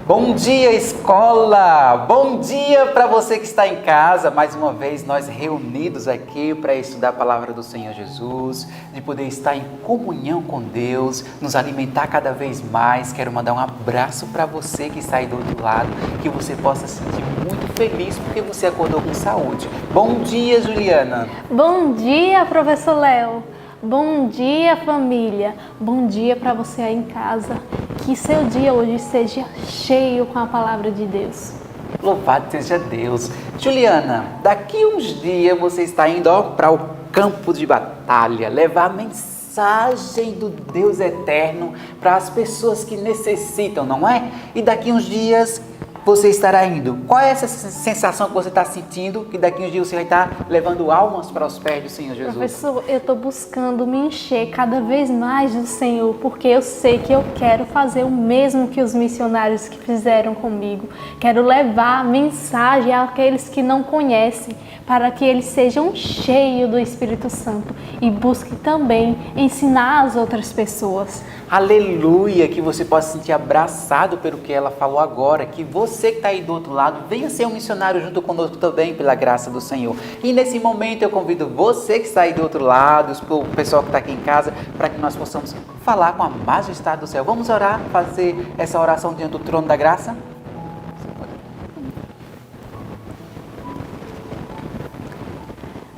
Bom dia, escola! Bom dia para você que está em casa. Mais uma vez nós reunidos aqui para estudar a palavra do Senhor Jesus, de poder estar em comunhão com Deus, nos alimentar cada vez mais. Quero mandar um abraço para você que está aí do outro lado, que você possa se sentir muito feliz porque você acordou com saúde. Bom dia, Juliana! Bom dia, professor Léo! Bom dia, família! Bom dia para você aí em casa. Que seu dia hoje seja cheio com a palavra de Deus. Louvado seja Deus! Juliana, daqui uns dias você está indo para o campo de batalha, levar a mensagem do Deus eterno para as pessoas que necessitam, não é? E daqui uns dias você estará indo. Qual é essa sensação que você está sentindo? Que daqui uns dias você vai estar levando almas para os pés do Senhor Jesus? Professor, eu estou buscando me encher cada vez mais do Senhor, porque eu sei que eu quero fazer o mesmo que os missionários que fizeram comigo. Quero levar a mensagem àqueles que não conhecem, para que eles sejam cheios do Espírito Santo e busquem também ensinar as outras pessoas. Aleluia, que você possa se sentir abraçado pelo que ela falou agora, que você que está aí do outro lado, venha ser um missionário junto conosco também, pela graça do Senhor. E nesse momento eu convido você que está aí do outro lado, o pessoal que está aqui em casa, para que nós possamos falar com a majestade do céu. Vamos orar, fazer essa oração diante do trono da graça?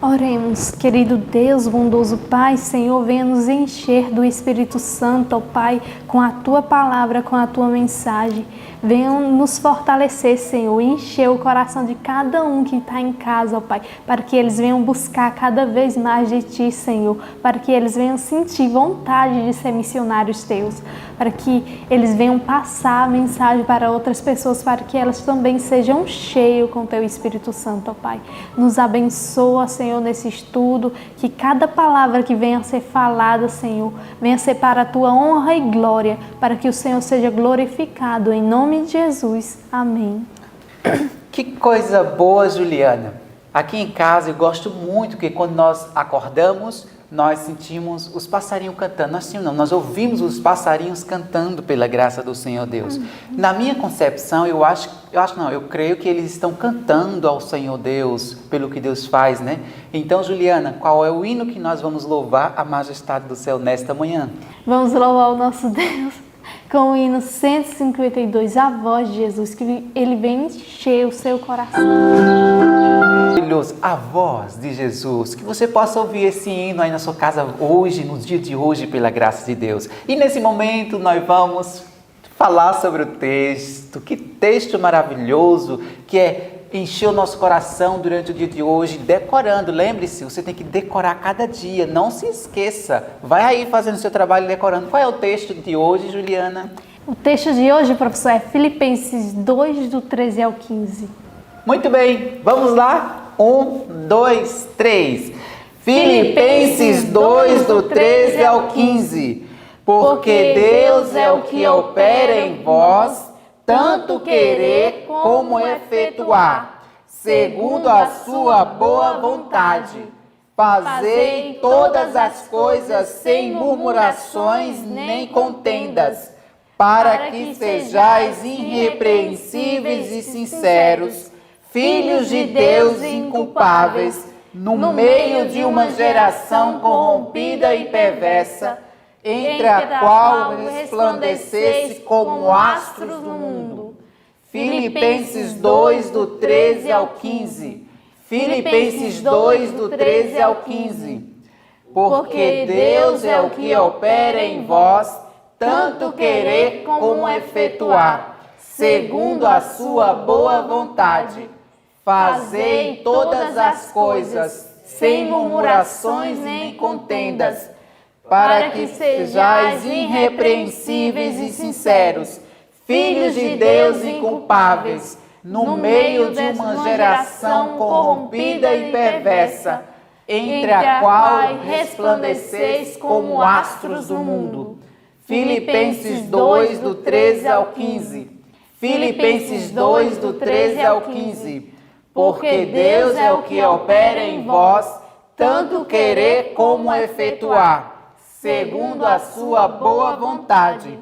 Oremos, querido Deus, bondoso Pai, Senhor, venha nos encher do Espírito Santo, ó Pai, com a Tua palavra, com a Tua mensagem. Venha nos fortalecer, Senhor, encher o coração de cada um que está em casa, ó Pai, para que eles venham buscar cada vez mais de Ti, Senhor, para que eles venham sentir vontade de ser missionários Teus, para que eles venham passar a mensagem para outras pessoas, para que elas também sejam cheias com Teu Espírito Santo, ó Pai. Nos abençoa, Senhor, nesse estudo, que cada palavra que venha a ser falada, Senhor, venha a ser para a Tua honra e glória, para que o Senhor seja glorificado, em nome de Jesus. Amém. Que coisa boa, Juliana. Aqui em casa eu gosto muito que quando nós acordamos, nós sentimos os passarinhos cantando. Nós ouvimos os passarinhos cantando pela graça do Senhor Deus. Na minha concepção, eu creio que eles estão cantando ao Senhor Deus, pelo que Deus faz, né? Então, Juliana, qual é o hino que nós vamos louvar a majestade do céu nesta manhã? Vamos louvar o nosso Deus com o hino 152, a voz de Jesus, que ele vem encher o seu coração. A voz de Jesus, que você possa ouvir esse hino aí na sua casa hoje, no dia de hoje, pela graça de Deus. E nesse momento nós vamos falar sobre o texto, que texto maravilhoso, que encheu o nosso coração durante o dia de hoje, decorando. Lembre-se, você tem que decorar cada dia, não se esqueça. Vai aí fazendo o seu trabalho e decorando. Qual é o texto de hoje, Juliana? O texto de hoje, professor, é Filipenses 2, do 13 ao 15. Muito bem, vamos lá? 1, 2, 3. Filipenses 2, do 13 ao 15. Porque Deus é o que opera em vós, tanto querer como efetuar, segundo a sua boa vontade. Fazei todas as coisas sem murmurações nem contendas, para que sejais irrepreensíveis e sinceros, filhos de Deus inculpáveis, no meio de uma geração corrompida e perversa, entre a qual resplandecesse como astros do mundo. Filipenses 2, do 13 ao 15. Filipenses 2, do 13 ao 15. Porque Deus é o que opera em vós, tanto querer como efetuar, segundo a sua boa vontade. Fazei todas as coisas sem murmurações nem contendas, para que sejais irrepreensíveis e sinceros, filhos de Deus inculpáveis, no meio de uma geração corrompida e perversa, entre a qual resplandeceis como astros do mundo. Filipenses 2, do 13 ao 15. Filipenses 2, do 13 ao 15. Porque Deus é o que opera em vós, tanto querer como efetuar, segundo a sua boa vontade.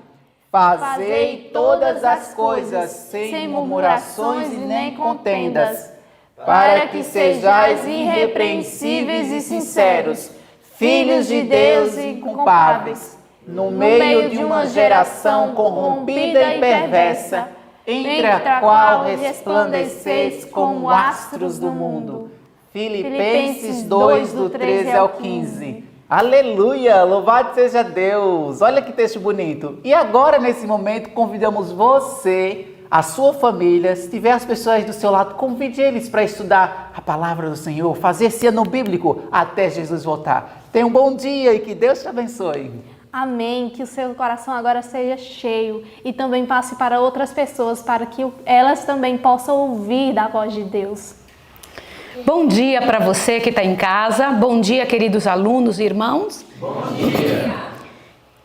Fazei todas as coisas sem murmurações e nem contendas, para que sejais irrepreensíveis e sinceros, filhos de Deus e inculpáveis, no meio de uma geração corrompida e perversa, entre a qual resplandeceis como astros do mundo. Filipenses 2, do 13 ao 15. Aleluia! Louvado seja Deus! Olha que texto bonito! E agora, nesse momento, convidamos você, a sua família, se tiver as pessoas do seu lado, convide eles para estudar a palavra do Senhor, fazer esse ano bíblico até Jesus voltar. Tenha um bom dia e que Deus te abençoe. Amém, que o seu coração agora seja cheio e também passe para outras pessoas, para que elas também possam ouvir da voz de Deus. Bom dia para você que está em casa, bom dia queridos alunos e irmãos. Bom dia!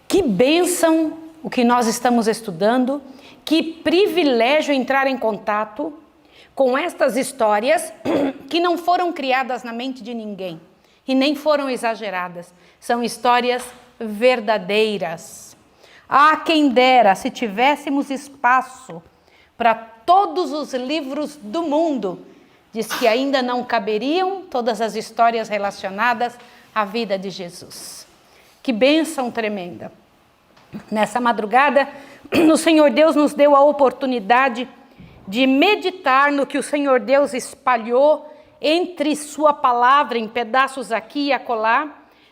Que bênção o que nós estamos estudando, que privilégio entrar em contato com estas histórias que não foram criadas na mente de ninguém e nem foram exageradas, são histórias verdadeiras. Ah, quem dera se tivéssemos espaço para todos os livros do mundo, diz que ainda não caberiam todas as histórias relacionadas à vida de Jesus. Que bênção tremenda! Nessa madrugada, o Senhor Deus nos deu a oportunidade de meditar no que o Senhor Deus espalhou entre sua palavra em pedaços aqui e acolá,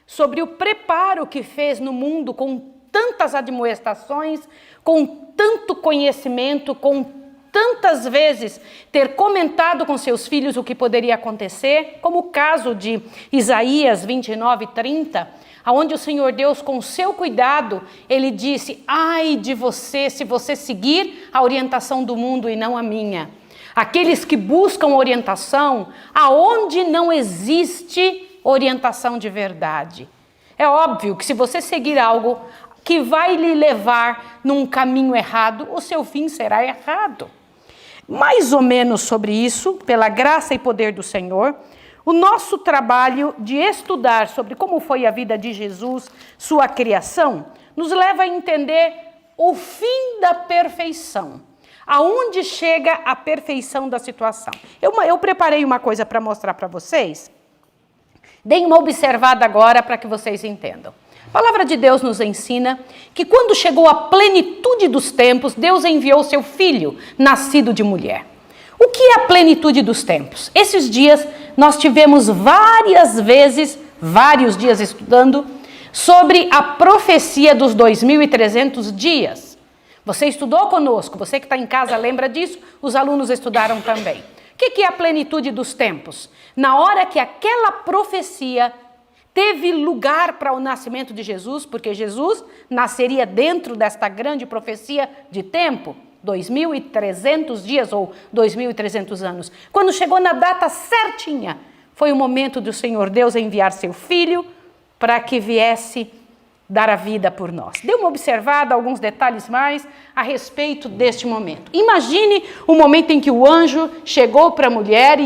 sobre o preparo que fez no mundo com tantas admoestações, com tanto conhecimento, com tantas vezes ter comentado com seus filhos o que poderia acontecer, como o caso de Isaías 29:30, onde o Senhor Deus, com seu cuidado, ele disse: ai de você se você seguir a orientação do mundo e não a minha. Aqueles que buscam orientação aonde não existe orientação de verdade. É óbvio que se você seguir algo que vai lhe levar num caminho errado, o seu fim será errado. Mais ou menos sobre isso, pela graça e poder do Senhor, o nosso trabalho de estudar sobre como foi a vida de Jesus, sua criação, nos leva a entender o fim da perfeição. Aonde chega a perfeição da situação. Eu preparei uma coisa para mostrar para vocês. Deem uma observada agora para que vocês entendam. A palavra de Deus nos ensina que quando chegou a plenitude dos tempos, Deus enviou seu filho, nascido de mulher. O que é a plenitude dos tempos? Esses dias nós tivemos vários dias estudando sobre a profecia dos 2.300 dias. Você estudou conosco, você que está em casa lembra disso, os alunos estudaram também. O que é a plenitude dos tempos? Na hora que aquela profecia teve lugar para o nascimento de Jesus, porque Jesus nasceria dentro desta grande profecia de tempo, 2.300 dias ou 2.300 anos. Quando chegou na data certinha, foi o momento do Senhor Deus enviar seu Filho para que viesse dar a vida por nós. Dê uma observada, alguns detalhes mais a respeito deste momento. Imagine o momento em que o anjo chegou para a mulher,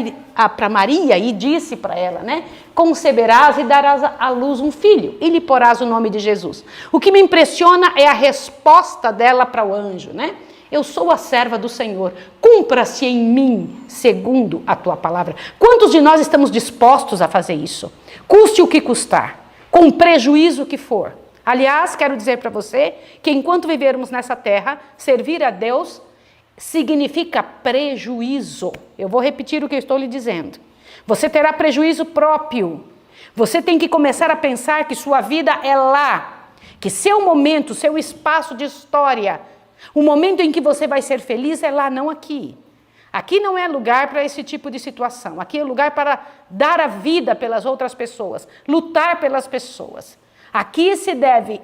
para Maria, e disse para ela, né? Conceberás e darás à luz um filho, e lhe porás o nome de Jesus. O que me impressiona é a resposta dela para o anjo, né? Eu sou a serva do Senhor, cumpra-se em mim segundo a tua palavra. Quantos de nós estamos dispostos a fazer isso? Custe o que custar, com prejuízo que for. Aliás, quero dizer para você que enquanto vivermos nessa terra, servir a Deus significa prejuízo. Eu vou repetir o que eu estou lhe dizendo. Você terá prejuízo próprio. Você tem que começar a pensar que sua vida é lá, que seu momento, seu espaço de história, o momento em que você vai ser feliz é lá, não aqui. Aqui não é lugar para esse tipo de situação. Aqui é lugar para dar a vida pelas outras pessoas, lutar pelas pessoas. Aqui se deve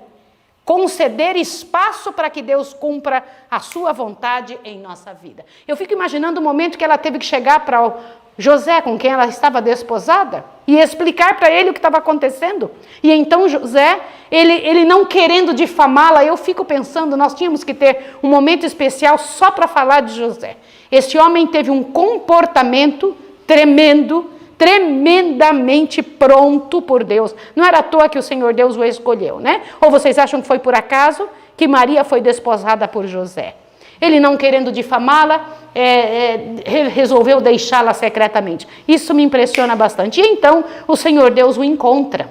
conceder espaço para que Deus cumpra a sua vontade em nossa vida. Eu fico imaginando o momento que ela teve que chegar para o José, com quem ela estava desposada, e explicar para ele o que estava acontecendo. E então José, ele não querendo difamá-la, eu fico pensando, nós tínhamos que ter um momento especial só para falar de José. Este homem teve um comportamento tremendo, tremendamente pronto por Deus. Não era à toa que o Senhor Deus o escolheu, né? Ou vocês acham que foi por acaso que Maria foi desposada por José. Ele, não querendo difamá-la, resolveu deixá-la secretamente. Isso me impressiona bastante. E então o Senhor Deus o encontra.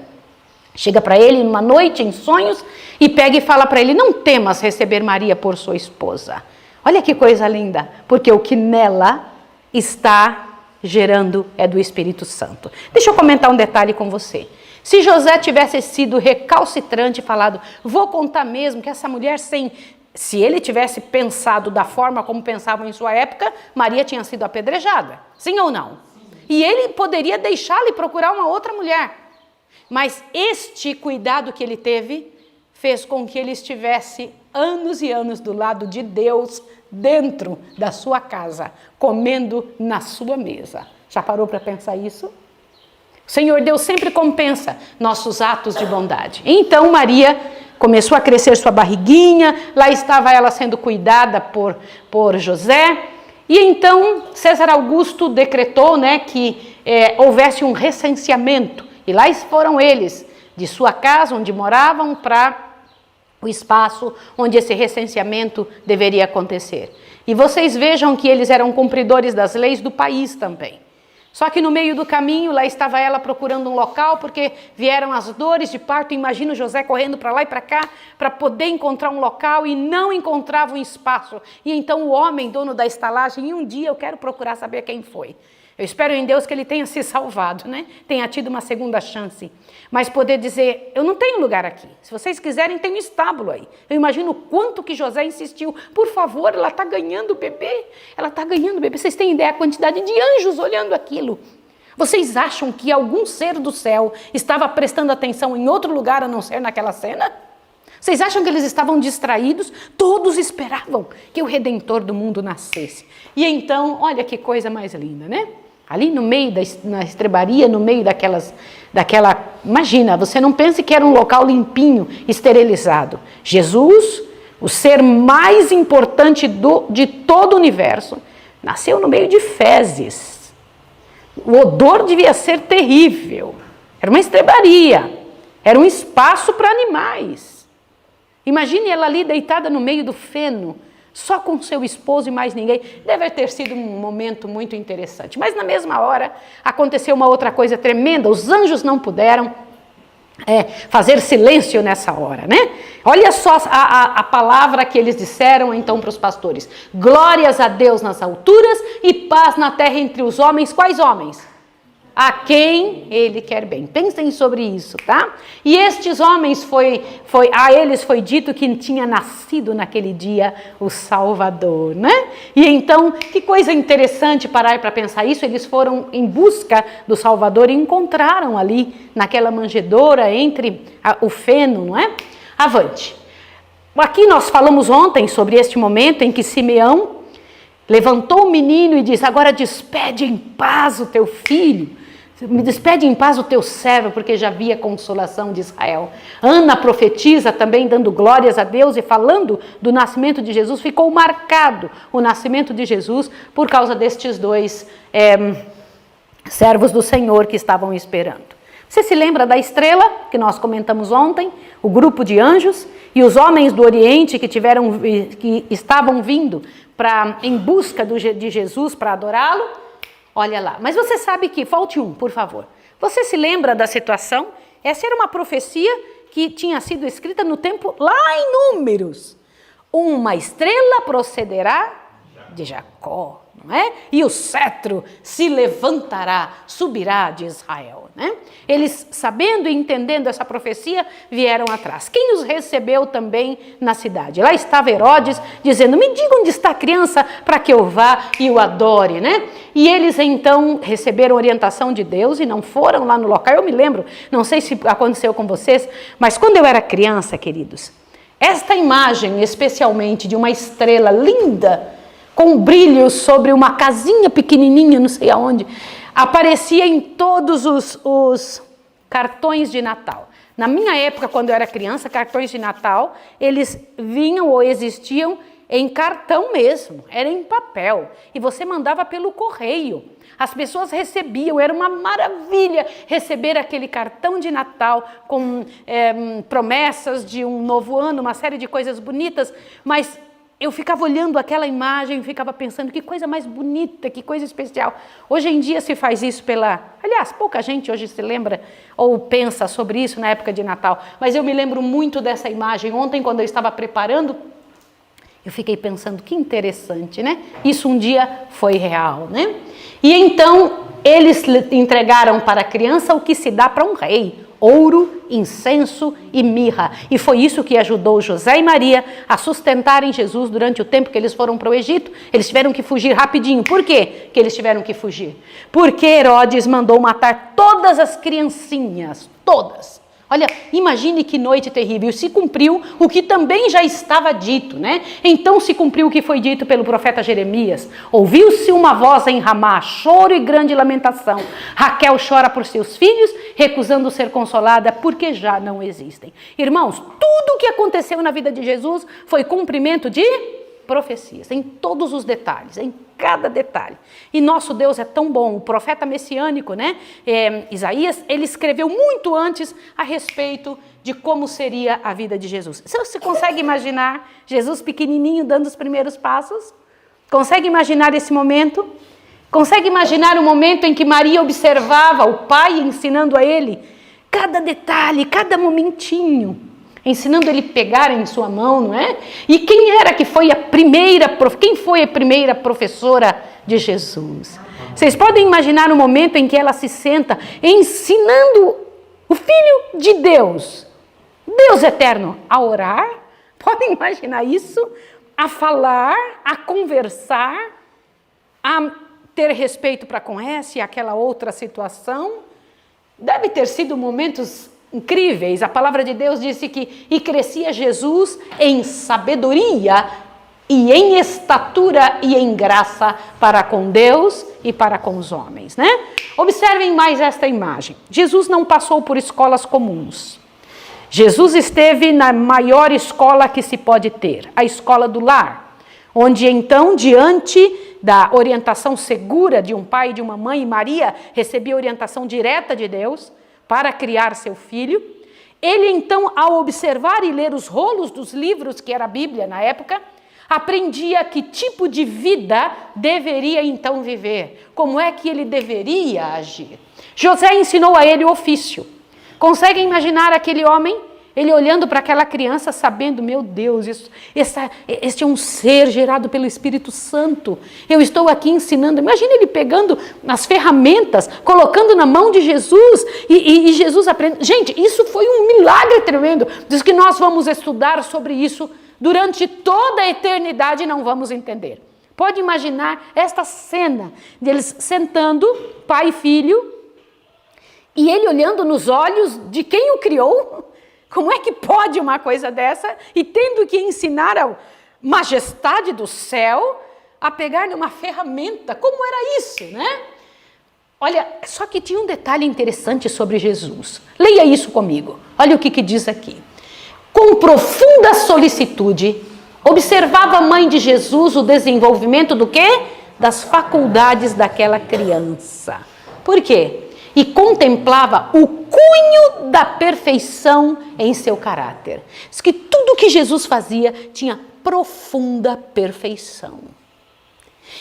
Chega para ele numa noite, em sonhos, e pega e fala para ele: não temas receber Maria por sua esposa. Olha que coisa linda, porque o que nela está gerando é do Espírito Santo. Deixa eu comentar um detalhe com você. Se José tivesse sido recalcitrante e falado: vou contar mesmo que essa mulher se ele tivesse pensado da forma como pensavam em sua época, Maria tinha sido apedrejada. Sim ou não? E ele poderia deixá-la e procurar uma outra mulher. Mas este cuidado que ele teve fez com que ele estivesse anos e anos do lado de Deus, dentro da sua casa, comendo na sua mesa. Já parou para pensar isso? O Senhor Deus sempre compensa nossos atos de bondade. Então Maria começou a crescer sua barriguinha, lá estava ela sendo cuidada por José, e então César Augusto decretou, que houvesse um recenseamento, e lá foram eles, de sua casa, onde moravam, para o espaço onde esse recenseamento deveria acontecer. E vocês vejam que eles eram cumpridores das leis do país também. Só que no meio do caminho, lá estava ela procurando um local, porque vieram as dores de parto. Imagina o José correndo para lá e para cá, para poder encontrar um local, e não encontrava um espaço. E então o homem, dono da estalagem, e um dia eu quero procurar saber quem foi. Eu espero em Deus que ele tenha se salvado, tenha tido uma segunda chance. Mas poder dizer: eu não tenho lugar aqui. Se vocês quiserem, tem um estábulo aí. Eu imagino o quanto que José insistiu. Por favor, ela está ganhando o bebê. Ela está ganhando o bebê. Vocês têm ideia da quantidade de anjos olhando aquilo? Vocês acham que algum ser do céu estava prestando atenção em outro lugar a não ser naquela cena? Vocês acham que eles estavam distraídos? Todos esperavam que o Redentor do mundo nascesse. E então, olha que coisa mais linda, Ali no meio na estrebaria, no meio daquela... Imagina, você não pense que era um local limpinho, esterilizado. Jesus, o ser mais importante de todo o universo, nasceu no meio de fezes. O odor devia ser terrível. Era uma estrebaria. Era um espaço para animais. Imagine ela ali deitada no meio do feno, só com seu esposo e mais ninguém. Deve ter sido um momento muito interessante. Mas na mesma hora aconteceu uma outra coisa tremenda. Os anjos não puderam fazer silêncio nessa hora, Olha só a palavra que eles disseram então para os pastores: glórias a Deus nas alturas e paz na terra entre os homens. Quais homens? A quem ele quer bem. Pensem sobre isso, tá? E estes homens, a eles foi dito que tinha nascido naquele dia o Salvador, E então, que coisa interessante parar para pensar isso. Eles foram em busca do Salvador e encontraram ali, naquela manjedoura, entre o feno, Avante. Aqui nós falamos ontem sobre este momento em que Simeão levantou o menino e disse: agora despede em paz o teu filho. Me despede em paz o teu servo, porque já havia consolação de Israel. Ana profetiza também, dando glórias a Deus e falando do nascimento de Jesus. Ficou marcado o nascimento de Jesus por causa destes dois servos do Senhor que estavam esperando. Você se lembra da estrela que nós comentamos ontem? O grupo de anjos e os homens do Oriente que estavam vindo em busca de Jesus para adorá-lo? Olha lá, mas você sabe que, volte por favor. Você se lembra da situação? Essa era uma profecia que tinha sido escrita no tempo, lá em Números. Uma estrela procederá de Jacó, E o cetro se levantará, subirá de Israel, Eles, sabendo e entendendo essa profecia, vieram atrás. Quem os recebeu também na cidade? Lá estava Herodes, dizendo: me diga onde está a criança para que eu vá e o adore, E eles então receberam orientação de Deus e não foram lá no local. Eu me lembro, não sei se aconteceu com vocês, mas quando eu era criança, queridos, esta imagem especialmente de uma estrela linda, com brilho sobre uma casinha pequenininha, não sei aonde, aparecia em todos os cartões de Natal. Na minha época, quando eu era criança, cartões de Natal, eles vinham ou existiam em cartão mesmo, era em papel. E você mandava pelo correio. As pessoas recebiam, era uma maravilha receber aquele cartão de Natal com promessas de um novo ano, uma série de coisas bonitas, mas eu ficava olhando aquela imagem e ficava pensando que coisa mais bonita, que coisa especial. Hoje em dia se faz isso Aliás, pouca gente hoje se lembra ou pensa sobre isso na época de Natal, mas eu me lembro muito dessa imagem. Ontem, quando eu estava preparando, eu fiquei pensando, que interessante, né? Isso um dia foi real, né? E então, eles entregaram para a criança o que se dá para um rei: ouro, incenso e mirra. E foi isso que ajudou José e Maria a sustentarem Jesus durante o tempo que eles foram para o Egito. Eles tiveram que fugir rapidinho. Por quê que eles tiveram que fugir? Porque Herodes mandou matar todas as criancinhas, todas. Olha, imagine que noite terrível. Se cumpriu o que também já estava dito, né? Então se cumpriu o que foi dito pelo profeta Jeremias. Ouviu-se uma voz em Ramá, choro e grande lamentação. Raquel chora por seus filhos, recusando ser consolada, porque já não existem. Irmãos, tudo o que aconteceu na vida de Jesus foi cumprimento de profecias, em todos os detalhes, em cada detalhe. E nosso Deus é tão bom. O profeta messiânico, né, Isaías, ele escreveu muito antes a respeito de como seria a vida de Jesus. Você consegue imaginar Jesus pequenininho dando os primeiros passos? Consegue imaginar esse momento? Consegue imaginar o momento em que Maria observava o pai ensinando a ele cada detalhe, cada momentinho, ensinando ele a pegar em sua mão, não é? E quem foi a primeira professora de Jesus? Vocês podem imaginar o momento em que ela se senta ensinando o Filho de Deus, Deus eterno, a orar? Podem imaginar isso? A falar, a conversar, a ter respeito para com essa e aquela outra situação? Deve ter sido momentos incríveis. A palavra de Deus disse que e crescia Jesus em sabedoria e em estatura e em graça para com Deus e para com os homens, né? Observem mais esta imagem. Jesus não passou por escolas comuns. Jesus esteve na maior escola que se pode ter, a escola do lar, onde então, diante da orientação segura de um pai e de uma mãe, Maria recebia orientação direta de Deus para criar seu filho. Ele então, ao observar e ler os rolos dos livros, que era a Bíblia na época, aprendia que tipo de vida deveria então viver, como é que ele deveria agir. José ensinou a ele o ofício. Conseguem imaginar aquele homem? Ele olhando para aquela criança, sabendo, meu Deus, este é um ser gerado pelo Espírito Santo. Eu estou aqui ensinando. Imagina ele pegando as ferramentas, colocando na mão de Jesus e Jesus aprende. Gente, isso foi um milagre tremendo. Diz que nós vamos estudar sobre isso durante toda a eternidade e não vamos entender. Pode imaginar esta cena deles sentando, pai e filho, e ele olhando nos olhos de quem o criou. Como é que pode uma coisa dessa? E tendo que ensinar a majestade do céu a pegar numa ferramenta. Como era isso, né? Olha, só que tinha um detalhe interessante sobre Jesus. Leia isso comigo. Olha o que diz aqui. Com profunda solicitude, observava a mãe de Jesus o desenvolvimento do quê? Das faculdades daquela criança. Por quê? E contemplava o cunho da perfeição em seu caráter. Diz que tudo que Jesus fazia tinha profunda perfeição.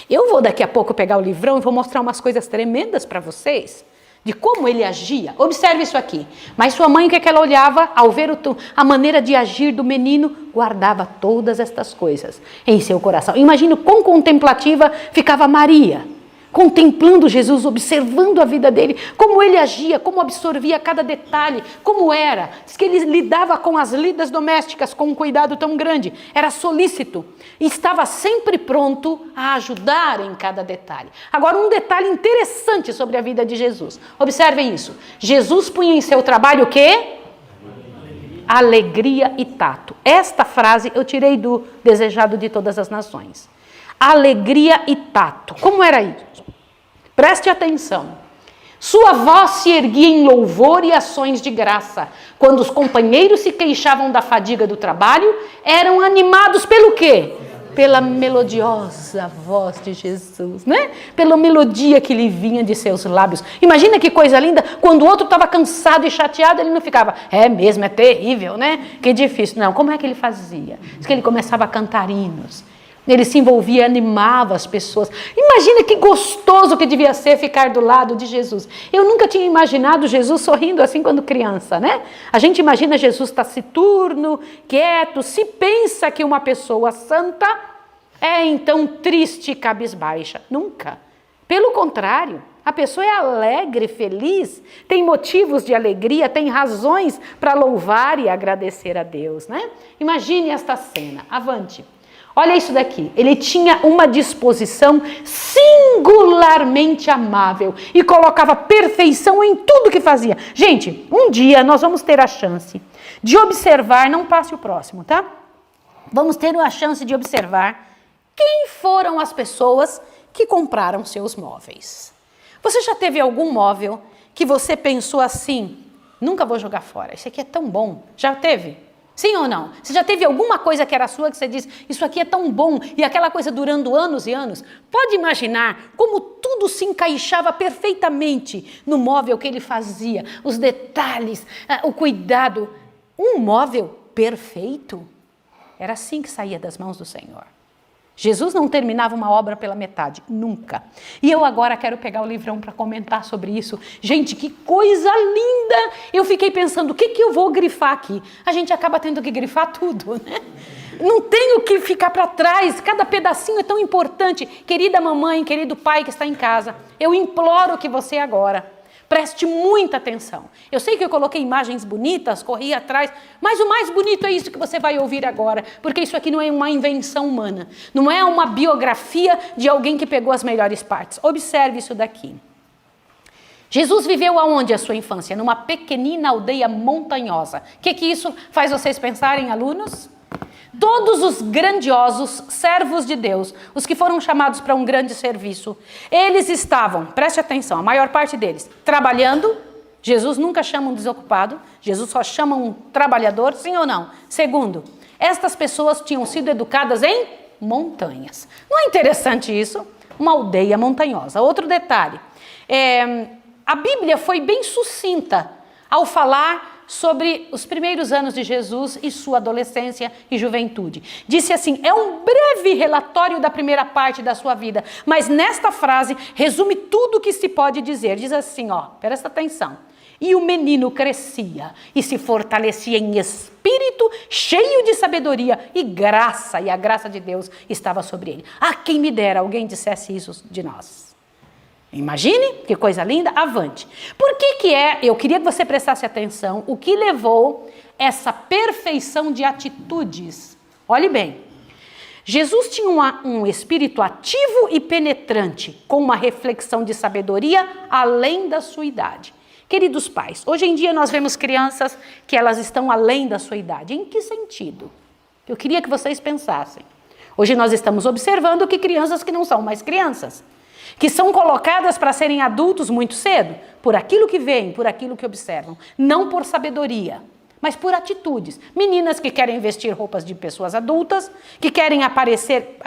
Eu vou daqui a pouco pegar o livrão e vou mostrar umas coisas tremendas para vocês, de como ele agia. Observe isso aqui. Mas sua mãe, o que ela olhava? Ao ver a maneira de agir do menino, guardava todas estas coisas em seu coração. Imagina quão contemplativa ficava Maria, contemplando Jesus, observando a vida dele, como ele agia, como absorvia cada detalhe, como era. Diz que ele lidava com as lidas domésticas com um cuidado tão grande, era solícito e estava sempre pronto a ajudar em cada detalhe. Agora, um detalhe interessante sobre a vida de Jesus. Observem isso. Jesus punha em seu trabalho o quê? Alegria e tato. Esta frase eu tirei do Desejado de Todas as Nações. Alegria e tato. Como era isso? Preste atenção. Sua voz se erguia em louvor e ações de graça. Quando os companheiros se queixavam da fadiga do trabalho, eram animados pelo quê? pela melodiosa voz de Jesus, né? Pela melodia que lhe vinha de seus lábios. Imagina que coisa linda, quando o outro estava cansado e chateado, ele não ficava, é mesmo, é terrível, né? Que difícil. Não, como é que ele fazia? Diz que ele começava a cantar hinos. Ele se envolvia, animava as pessoas. Imagina que gostoso que devia ser ficar do lado de Jesus. Eu nunca tinha imaginado Jesus sorrindo assim quando criança, né? A gente imagina Jesus taciturno, quieto, se pensa que uma pessoa santa é então triste e cabisbaixa. Nunca. Pelo contrário, a pessoa é alegre, feliz, tem motivos de alegria, tem razões para louvar e agradecer a Deus, né? Imagine esta cena. Avante. Olha isso daqui, ele tinha uma disposição singularmente amável e colocava perfeição em tudo que fazia. Gente, um dia nós vamos ter a chance de observar, não passe o próximo, tá? Vamos ter a chance de observar quem foram as pessoas que compraram seus móveis. Você já teve algum móvel que você pensou assim, nunca vou jogar fora, isso aqui é tão bom, já teve? Sim ou não? Você já teve alguma coisa que era sua que você disse, isso aqui é tão bom, e aquela coisa durando anos e anos? Pode imaginar como tudo se encaixava perfeitamente no móvel que ele fazia, os detalhes, o cuidado. Um móvel perfeito. Era assim que saía das mãos do Senhor. Jesus não terminava uma obra pela metade, nunca. E eu agora quero pegar o livrão para comentar sobre isso. Gente, que coisa linda! Eu fiquei pensando, o que eu vou grifar aqui? A gente acaba tendo que grifar tudo, né? Não tenho que ficar para trás, cada pedacinho é tão importante. Querida mamãe, querido pai que está em casa, eu imploro que você agora preste muita atenção. Eu sei que eu coloquei imagens bonitas, corri atrás, mas o mais bonito é isso que você vai ouvir agora, porque isso aqui não é uma invenção humana, não é uma biografia de alguém que pegou as melhores partes. Observe isso daqui. Jesus viveu aonde a sua infância? Numa pequenina aldeia montanhosa. O que isso faz vocês pensarem, alunos? Todos os grandiosos servos de Deus, os que foram chamados para um grande serviço, eles estavam, preste atenção, a maior parte deles, trabalhando. Jesus nunca chama um desocupado, Jesus só chama um trabalhador, sim ou não? Segundo, estas pessoas tinham sido educadas em montanhas. Não é interessante isso? Uma aldeia montanhosa. Outro detalhe, a Bíblia foi bem sucinta ao falar sobre os primeiros anos de Jesus e sua adolescência e juventude. Disse assim, é um breve relatório da primeira parte da sua vida, mas nesta frase resume tudo o que se pode dizer. Diz assim, presta atenção. E o menino crescia e se fortalecia em espírito, cheio de sabedoria e a graça de Deus estava sobre ele. Ah, quem me dera alguém dissesse isso de nós. Imagine, que coisa linda, avante. Por que eu queria que você prestasse atenção, o que levou essa perfeição de atitudes? Olhe bem, Jesus tinha um espírito ativo e penetrante, com uma reflexão de sabedoria além da sua idade. Queridos pais, hoje em dia nós vemos crianças que elas estão além da sua idade. Em que sentido? Eu queria que vocês pensassem. Hoje nós estamos observando que crianças que não são mais crianças, que são colocadas para serem adultos muito cedo, por aquilo que veem, por aquilo que observam, não por sabedoria, mas por atitudes. Meninas que querem vestir roupas de pessoas adultas, que querem aparecer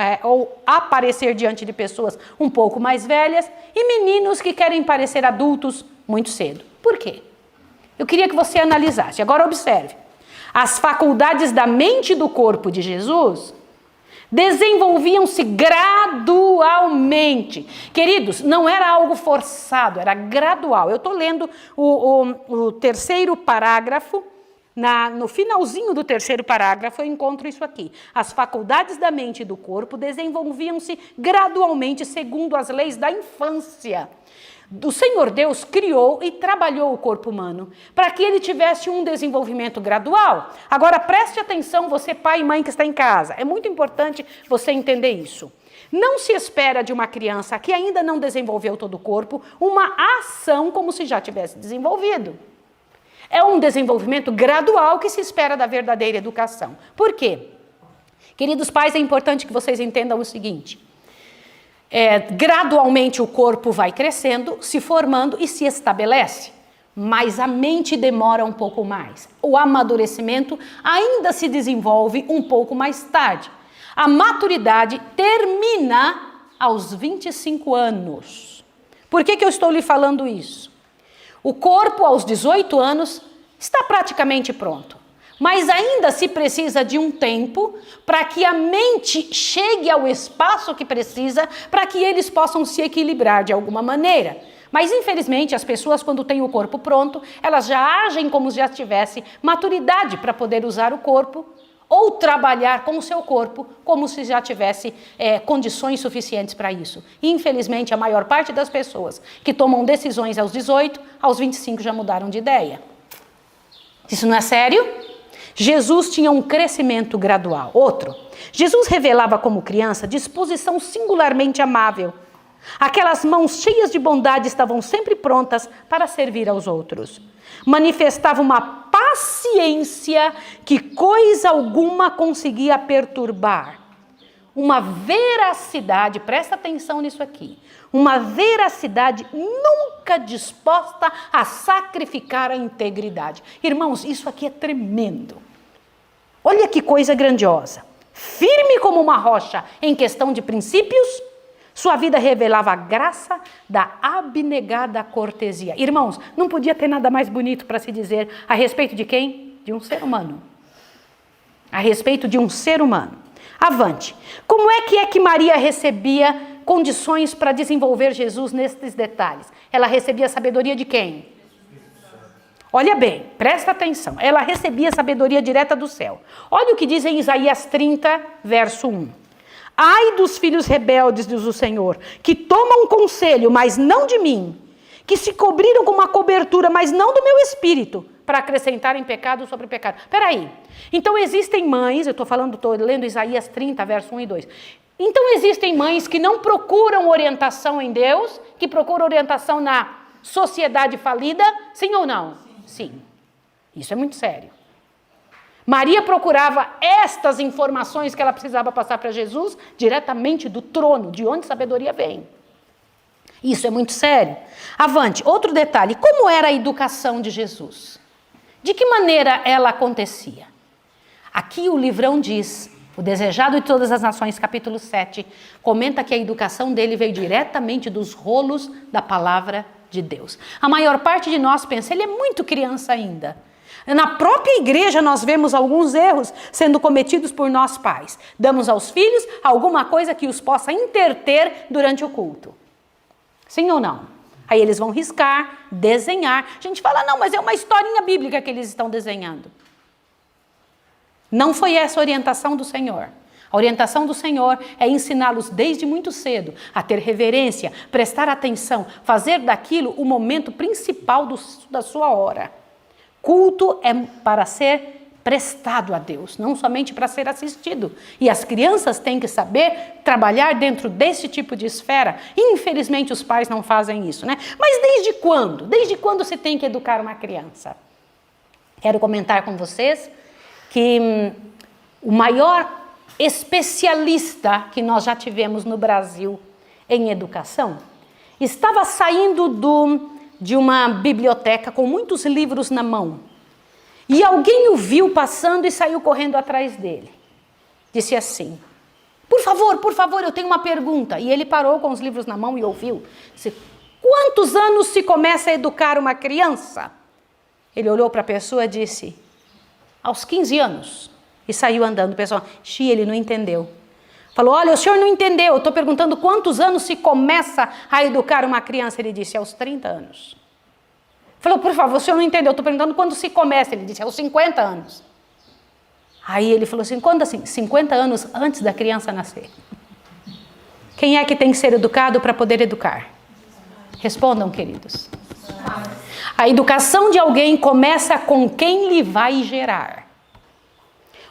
diante de pessoas um pouco mais velhas, e meninos que querem parecer adultos muito cedo. Por quê? Eu queria que você analisasse. Agora observe. As faculdades da mente e do corpo de Jesus desenvolviam-se gradualmente. Queridos, não era algo forçado, era gradual. Eu estou lendo o terceiro parágrafo, no finalzinho do terceiro parágrafo eu encontro isso aqui. As faculdades da mente e do corpo desenvolviam-se gradualmente segundo as leis da infância. O Senhor Deus criou e trabalhou o corpo humano para que ele tivesse um desenvolvimento gradual. Agora preste atenção, você pai e mãe que está em casa. É muito importante você entender isso. Não se espera de uma criança que ainda não desenvolveu todo o corpo uma ação como se já tivesse desenvolvido. É um desenvolvimento gradual que se espera da verdadeira educação. Por quê? Queridos pais, é importante que vocês entendam o seguinte. Gradualmente o corpo vai crescendo, se formando e se estabelece, mas a mente demora um pouco mais. O amadurecimento ainda se desenvolve um pouco mais tarde. A maturidade termina aos 25 anos. Por que eu estou lhe falando isso? O corpo, aos 18 anos, está praticamente pronto. Mas ainda se precisa de um tempo para que a mente chegue ao espaço que precisa para que eles possam se equilibrar de alguma maneira. Mas, infelizmente, as pessoas, quando têm o corpo pronto, elas já agem como se já tivesse maturidade para poder usar o corpo ou trabalhar com o seu corpo como se já tivesse condições suficientes para isso. Infelizmente, a maior parte das pessoas que tomam decisões aos 18, aos 25 já mudaram de ideia. Isso não é sério? Jesus tinha um crescimento gradual. Outro, Jesus revelava como criança disposição singularmente amável. Aquelas mãos cheias de bondade estavam sempre prontas para servir aos outros. Manifestava uma paciência que coisa alguma conseguia perturbar. Uma veracidade, presta atenção nisso aqui, uma veracidade nunca disposta a sacrificar a integridade. Irmãos, isso aqui é tremendo. Olha que coisa grandiosa. Firme como uma rocha em questão de princípios, sua vida revelava a graça da abnegada cortesia. Irmãos, não podia ter nada mais bonito para se dizer a respeito de quem? De um ser humano. A respeito de um ser humano. Avante. Como é que Maria recebia condições para desenvolver Jesus nesses detalhes? Ela recebia sabedoria de quem? Olha bem, presta atenção. Ela recebia sabedoria direta do céu. Olha o que diz em Isaías 30, verso 1. Ai dos filhos rebeldes, diz o Senhor, que tomam conselho, mas não de mim, que se cobriram com uma cobertura, mas não do meu espírito, para acrescentarem pecado sobre pecado. Peraí, então existem mães, estou lendo Isaías 30, verso 1 e 2. Então existem mães que não procuram orientação em Deus, que procuram orientação na sociedade falida, sim ou não? Sim. Isso é muito sério. Maria procurava estas informações que ela precisava passar para Jesus diretamente do trono, de onde sabedoria vem. Isso é muito sério. Avante, outro detalhe, como era a educação de Jesus? De que maneira ela acontecia? Aqui o livrão diz, o Desejado de Todas as Nações, capítulo 7, comenta que a educação dele veio diretamente dos rolos da palavra de Deus. A maior parte de nós pensa, ele é muito criança ainda. Na própria igreja nós vemos alguns erros sendo cometidos por nós pais. Damos aos filhos alguma coisa que os possa interter durante o culto. Sim ou não? Aí eles vão riscar, desenhar. A gente fala, não, mas é uma historinha bíblica que eles estão desenhando. Não foi essa a orientação do Senhor. A orientação do Senhor é ensiná-los desde muito cedo a ter reverência, prestar atenção, fazer daquilo o momento principal da sua hora. Culto é para ser prestado a Deus, não somente para ser assistido. E as crianças têm que saber trabalhar dentro desse tipo de esfera. Infelizmente os pais não fazem isso, né? Mas desde quando? Desde quando se tem que educar uma criança? Quero comentar com vocês que o maior especialista que nós já tivemos no Brasil em educação estava saindo de uma biblioteca com muitos livros na mão. E alguém o viu passando e saiu correndo atrás dele. Disse assim, por favor, eu tenho uma pergunta. E ele parou com os livros na mão e ouviu. Disse, quantos anos se começa a educar uma criança? Ele olhou para a pessoa e disse, aos 15 anos. E saiu andando. O pessoal, ele não entendeu. Falou, olha, o senhor não entendeu, eu estou perguntando quantos anos se começa a educar uma criança. Ele disse, aos 30 anos. Falou, por favor, o senhor não entendeu, eu estou perguntando quando se começa. Ele disse, aos 50 anos. Aí ele falou assim, quando assim? 50 anos antes da criança nascer. Quem é que tem que ser educado para poder educar? Respondam, queridos. A educação de alguém começa com quem lhe vai gerar.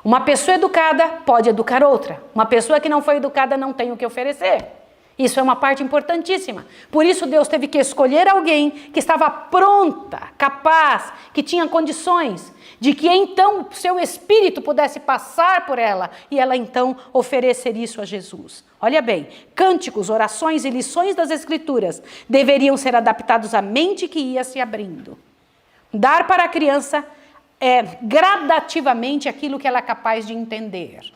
Uma pessoa educada pode educar outra. Uma pessoa que não foi educada não tem o que oferecer. Isso é uma parte importantíssima. Por isso Deus teve que escolher alguém que estava pronta, capaz, que tinha condições, de que então seu espírito pudesse passar por ela e ela então oferecer isso a Jesus. Olha bem, cânticos, orações e lições das Escrituras deveriam ser adaptados à mente que ia se abrindo. Dar para a criança gradativamente aquilo que ela é capaz de entender.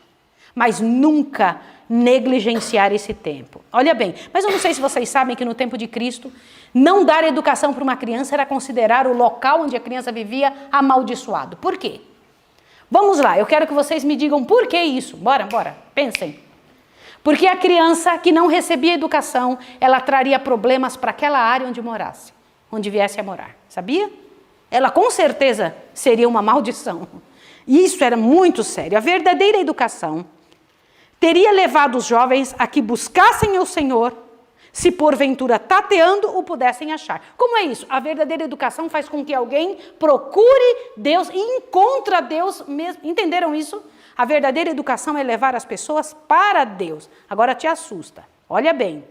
mas nunca negligenciar esse tempo. Olha bem, mas eu não sei se vocês sabem que no tempo de Cristo, não dar educação para uma criança era considerar o local onde a criança vivia amaldiçoado. Por quê? Vamos lá, eu quero que vocês me digam por que isso. Bora, pensem. Porque a criança que não recebia educação, ela traria problemas para aquela área onde morasse, onde viesse a morar. Sabia? Ela com certeza seria uma maldição. E isso era muito sério. A verdadeira educação teria levado os jovens a que buscassem o Senhor, se porventura tateando o pudessem achar. Como é isso? A verdadeira educação faz com que alguém procure Deus e encontre Deus mesmo. Entenderam isso? A verdadeira educação é levar as pessoas para Deus. Agora te assusta. Olha bem.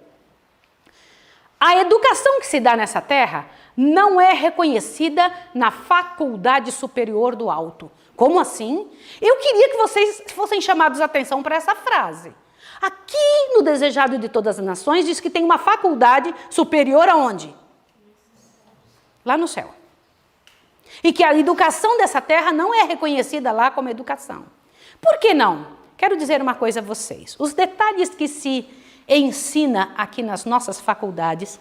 A educação que se dá nessa terra não é reconhecida na faculdade superior do alto. Como assim? Eu queria que vocês fossem chamados a atenção para essa frase. Aqui no Desejado de Todas as Nações diz que tem uma faculdade superior aonde? Lá no céu. E que a educação dessa terra não é reconhecida lá como educação. Por que não? Quero dizer uma coisa a vocês. Os detalhes que se ensina aqui nas nossas faculdades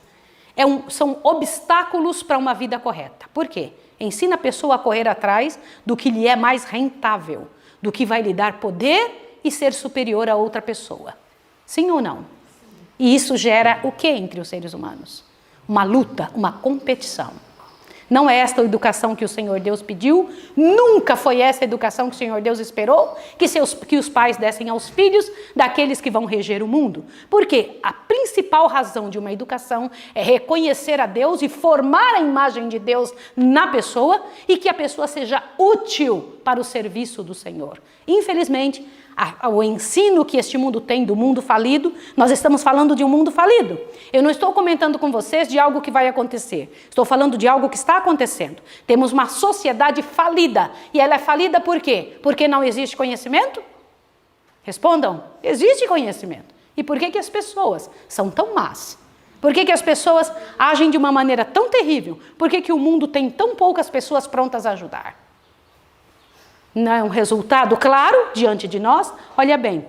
são obstáculos para uma vida correta. Por quê? Ensina a pessoa a correr atrás do que lhe é mais rentável, do que vai lhe dar poder e ser superior a outra pessoa. Sim ou não? E isso gera o que entre os seres humanos? Uma luta, uma competição. Não é esta a educação que o Senhor Deus pediu, nunca foi essa a educação que o Senhor Deus esperou que os pais dessem aos filhos daqueles que vão reger o mundo. Porque a principal razão de uma educação é reconhecer a Deus e formar a imagem de Deus na pessoa e que a pessoa seja útil para o serviço do Senhor. Infelizmente, o ensino que este mundo tem do mundo falido, nós estamos falando de um mundo falido. Eu não estou comentando com vocês de algo que vai acontecer. Estou falando de algo que está acontecendo. Temos uma sociedade falida. E ela é falida por quê? Porque não existe conhecimento? Respondam. Existe conhecimento. E por que as pessoas são tão más? Por que as pessoas agem de uma maneira tão terrível? Por que o mundo tem tão poucas pessoas prontas a ajudar? Não é um resultado claro diante de nós? Olha bem.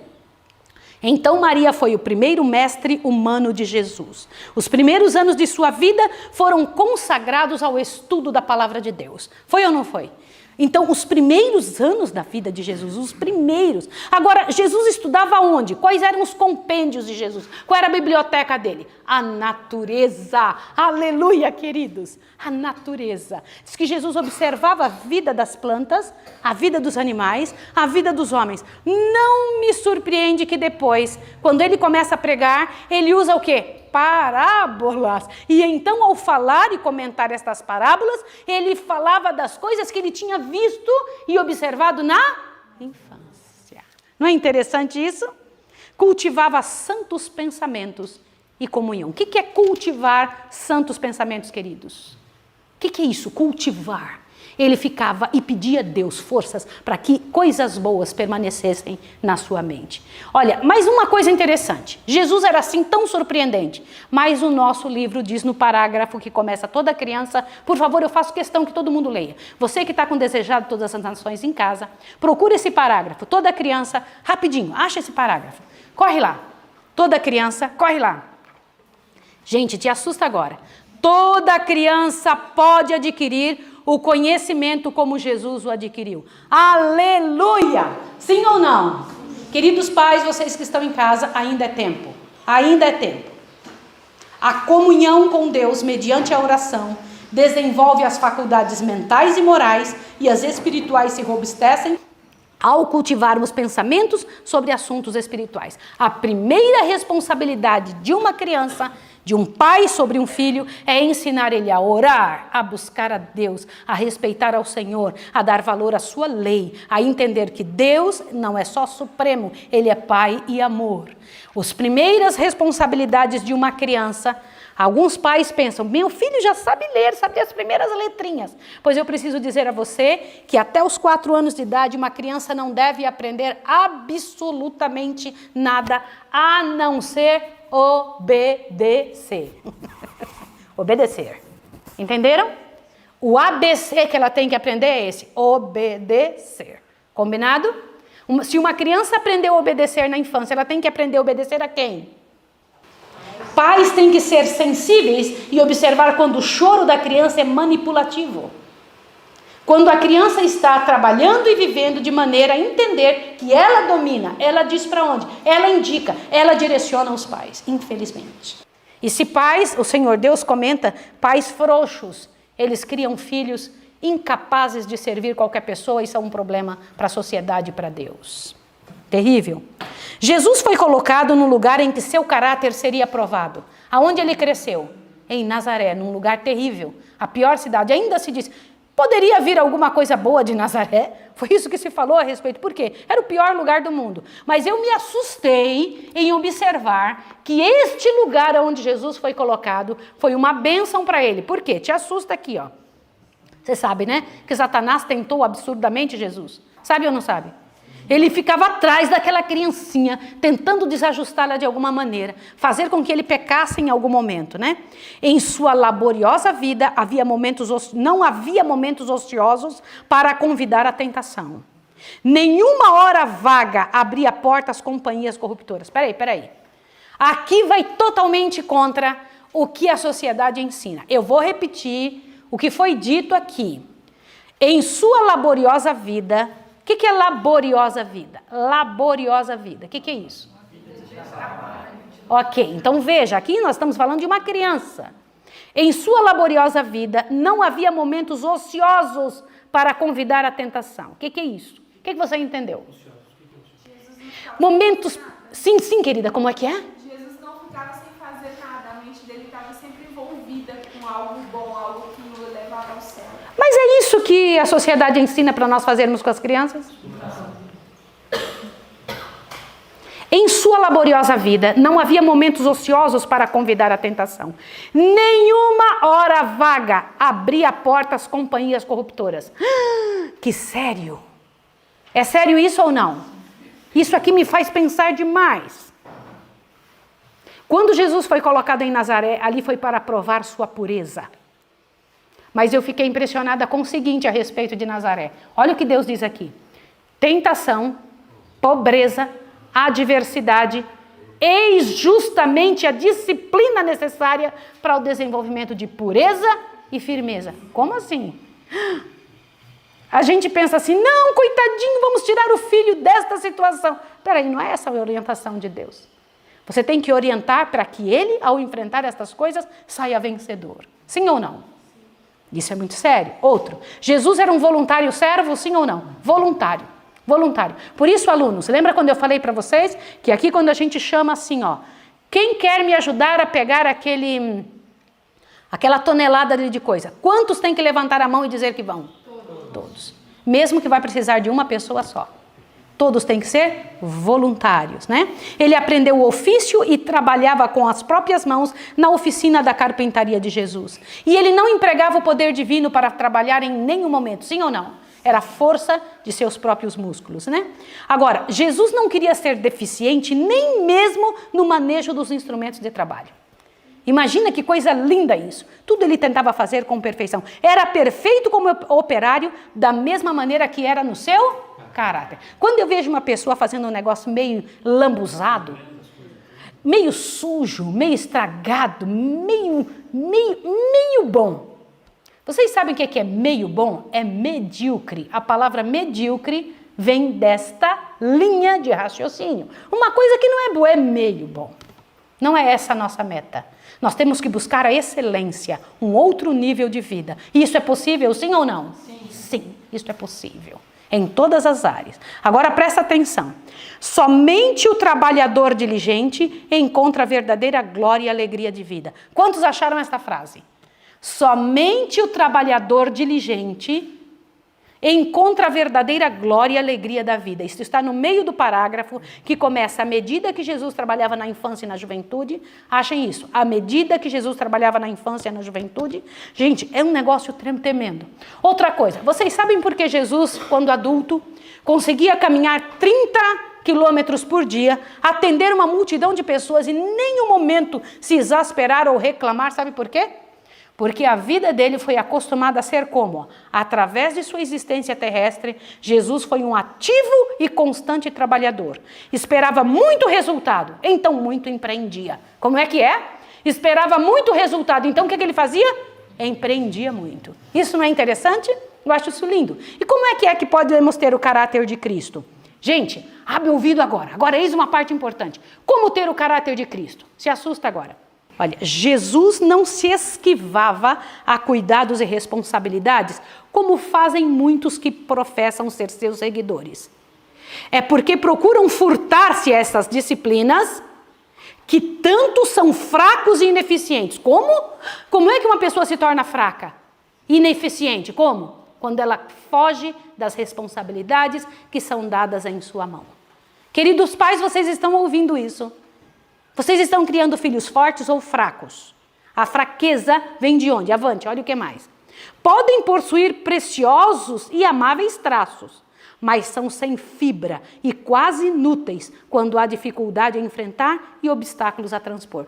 Então Maria foi o primeiro mestre humano de Jesus. Os primeiros anos de sua vida foram consagrados ao estudo da palavra de Deus. Foi ou não foi? Então, os primeiros anos da vida de Jesus, os primeiros. Agora, Jesus estudava onde? Quais eram os compêndios de Jesus? Qual era a biblioteca dele? A natureza. Aleluia, queridos. A natureza. Diz que Jesus observava a vida das plantas, a vida dos animais, a vida dos homens. Não me surpreende que depois, quando ele começa a pregar, ele usa o quê? Parábolas. E então, ao falar e comentar estas parábolas, ele falava das coisas que ele tinha visto e observado na infância. Não é interessante isso? Cultivava santos pensamentos e comunhão. O que é cultivar santos pensamentos, queridos? O que é isso? Cultivar. Ele ficava e pedia a Deus forças para que coisas boas permanecessem na sua mente. Olha, mais uma coisa interessante. Jesus era assim tão surpreendente, mas o nosso livro diz no parágrafo que começa toda criança, por favor, eu faço questão que todo mundo leia. Você que está com Desejado Todas as Nações em casa, procura esse parágrafo, toda criança, rapidinho, acha esse parágrafo. Corre lá. Toda criança, corre lá. Gente, te assusta agora. Toda criança pode adquirir o conhecimento como Jesus o adquiriu. Aleluia! Sim ou não? Queridos pais, vocês que estão em casa, ainda é tempo. Ainda é tempo. A comunhão com Deus mediante a oração desenvolve as faculdades mentais e morais e as espirituais se robustecem ao cultivarmos pensamentos sobre assuntos espirituais. A primeira responsabilidade de uma criança, de um pai sobre um filho, é ensinar ele a orar, a buscar a Deus, a respeitar ao Senhor, a dar valor à sua lei, a entender que Deus não é só supremo, Ele é Pai e amor. As primeiras responsabilidades de uma criança, alguns pais pensam, meu filho já sabe ler, sabe as primeiras letrinhas. Pois eu preciso dizer a você que até os 4 anos de idade uma criança não deve aprender absolutamente nada, a não ser obedecer. Obedecer. Entenderam? O ABC que ela tem que aprender é esse, obedecer. Combinado? Se uma criança aprendeu a obedecer na infância, ela tem que aprender a obedecer a quem? Pais têm que ser sensíveis e observar quando o choro da criança é manipulativo. Quando a criança está trabalhando e vivendo de maneira a entender que ela domina, ela diz para onde, ela indica, ela direciona os pais, infelizmente. E se pais, o Senhor Deus comenta, pais frouxos, eles criam filhos incapazes de servir qualquer pessoa, isso é um problema para a sociedade e para Deus. Terrível. Jesus foi colocado num lugar em que seu caráter seria provado. Aonde ele cresceu? Em Nazaré, num lugar terrível, a pior cidade. Ainda se diz, poderia vir alguma coisa boa de Nazaré? Foi isso que se falou a respeito. Por quê? Era o pior lugar do mundo. Mas eu me assustei em observar que este lugar onde Jesus foi colocado foi uma bênção para ele. Por quê? Te assusta aqui, ó. Você sabe, né? Que Satanás tentou absurdamente Jesus. Sabe ou não sabe? Ele ficava atrás daquela criancinha, tentando desajustá-la de alguma maneira, fazer com que ele pecasse em algum momento, né? Em sua laboriosa vida, não havia momentos ociosos para convidar à tentação. Nenhuma hora vaga abria porta às companhias corruptoras. Peraí. Aqui vai totalmente contra o que a sociedade ensina. Eu vou repetir o que foi dito aqui. Em sua laboriosa vida... O que é laboriosa vida? Laboriosa vida. O que é isso? Ok, então veja, aqui nós estamos falando de uma criança. Em sua laboriosa vida, não havia momentos ociosos para convidar à tentação. O que é isso? O que você entendeu? Momentos... Sim, querida, como é que é? Jesus não ficava sem fazer nada, a mente dele estava sempre envolvida com algo bom, algo que o levava ao céu. Mas é isso que a sociedade ensina para nós fazermos com as crianças? Em sua laboriosa vida, não havia momentos ociosos para convidar à tentação. Nenhuma hora vaga abria a porta às companhias corruptoras. Que sério! É sério isso ou não? Isso aqui me faz pensar demais. Quando Jesus foi colocado em Nazaré, ali foi para provar sua pureza. Mas eu fiquei impressionada com o seguinte a respeito de Nazaré. Olha o que Deus diz aqui. Tentação, pobreza, adversidade, eis justamente a disciplina necessária para o desenvolvimento de pureza e firmeza. Como assim? A gente pensa assim, não, coitadinho, vamos tirar o filho desta situação. Peraí, não é essa a orientação de Deus. Você tem que orientar para que ele, ao enfrentar estas coisas, saia vencedor. Sim ou não? Isso é muito sério. Outro, Jesus era um voluntário servo, sim ou não? Voluntário. Por isso, alunos, lembra quando eu falei para vocês que aqui quando a gente chama assim, ó, quem quer me ajudar a pegar aquela tonelada de coisa? Quantos tem que levantar a mão e dizer que vão? Todos. Mesmo que vai precisar de uma pessoa só. Todos têm que ser voluntários, né? Ele aprendeu o ofício e trabalhava com as próprias mãos na oficina da carpintaria de Jesus. E ele não empregava o poder divino para trabalhar em nenhum momento, sim ou não? Era a força de seus próprios músculos, né? Agora, Jesus não queria ser deficiente nem mesmo no manejo dos instrumentos de trabalho. Imagina que coisa linda isso. Tudo ele tentava fazer com perfeição. Era perfeito como operário, da mesma maneira que era no seu caráter. Quando eu vejo uma pessoa fazendo um negócio meio lambuzado, meio sujo, meio estragado, meio bom. Vocês sabem o que é meio bom? É medíocre. A palavra medíocre vem desta linha de raciocínio. Uma coisa que não é boa, é meio bom. Não é essa a nossa meta. Nós temos que buscar a excelência, um outro nível de vida. E isso é possível, sim ou não? Sim, isso é possível. Em todas as áreas. Agora presta atenção. Somente o trabalhador diligente encontra a verdadeira glória e alegria de vida. Quantos acharam esta frase? Somente o trabalhador diligente encontra a verdadeira glória e alegria da vida. Isso está no meio do parágrafo que começa à medida que Jesus trabalhava na infância e na juventude. Achem isso. À medida que Jesus trabalhava na infância e na juventude. Gente, é um negócio tremendo. Outra coisa, vocês sabem por que Jesus, quando adulto, conseguia caminhar 30 quilômetros por dia, atender uma multidão de pessoas e em nenhum momento se exasperar ou reclamar? Sabe por quê? Porque a vida dele foi acostumada a ser como? Através de sua existência terrestre, Jesus foi um ativo e constante trabalhador. Esperava muito resultado, então muito empreendia. Como é que é? Esperava muito resultado, então o que ele fazia? Empreendia muito. Isso não é interessante? Eu acho isso lindo. E como é que podemos ter o caráter de Cristo? Gente, abre o ouvido agora. Agora eis uma parte importante. Como ter o caráter de Cristo? Se assusta agora. Olha, Jesus não se esquivava a cuidados e responsabilidades, como fazem muitos que professam ser seus seguidores. É porque procuram furtar-se a essas disciplinas que tanto são fracos e ineficientes. Como? Como é que uma pessoa se torna fraca? Ineficiente. Como? Quando ela foge das responsabilidades que são dadas em sua mão. Queridos pais, vocês estão ouvindo isso? Vocês estão criando filhos fortes ou fracos? A fraqueza vem de onde? Avante, olha o que mais. Podem possuir preciosos e amáveis traços, mas são sem fibra e quase inúteis quando há dificuldade a enfrentar e obstáculos a transpor.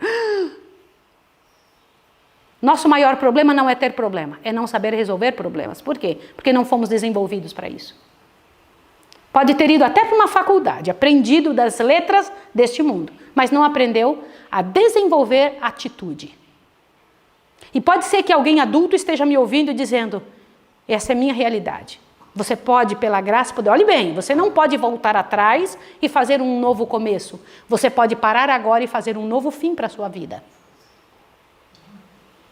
Nosso maior problema não é ter problema, é não saber resolver problemas. Por quê? Porque não fomos desenvolvidos para isso. Pode ter ido até para uma faculdade, aprendido das letras deste mundo, mas não aprendeu a desenvolver atitude. E pode ser que alguém adulto esteja me ouvindo e dizendo, essa é minha realidade. Você pode, pela graça, olhe bem, você não pode voltar atrás e fazer um novo começo. Você pode parar agora e fazer um novo fim para a sua vida.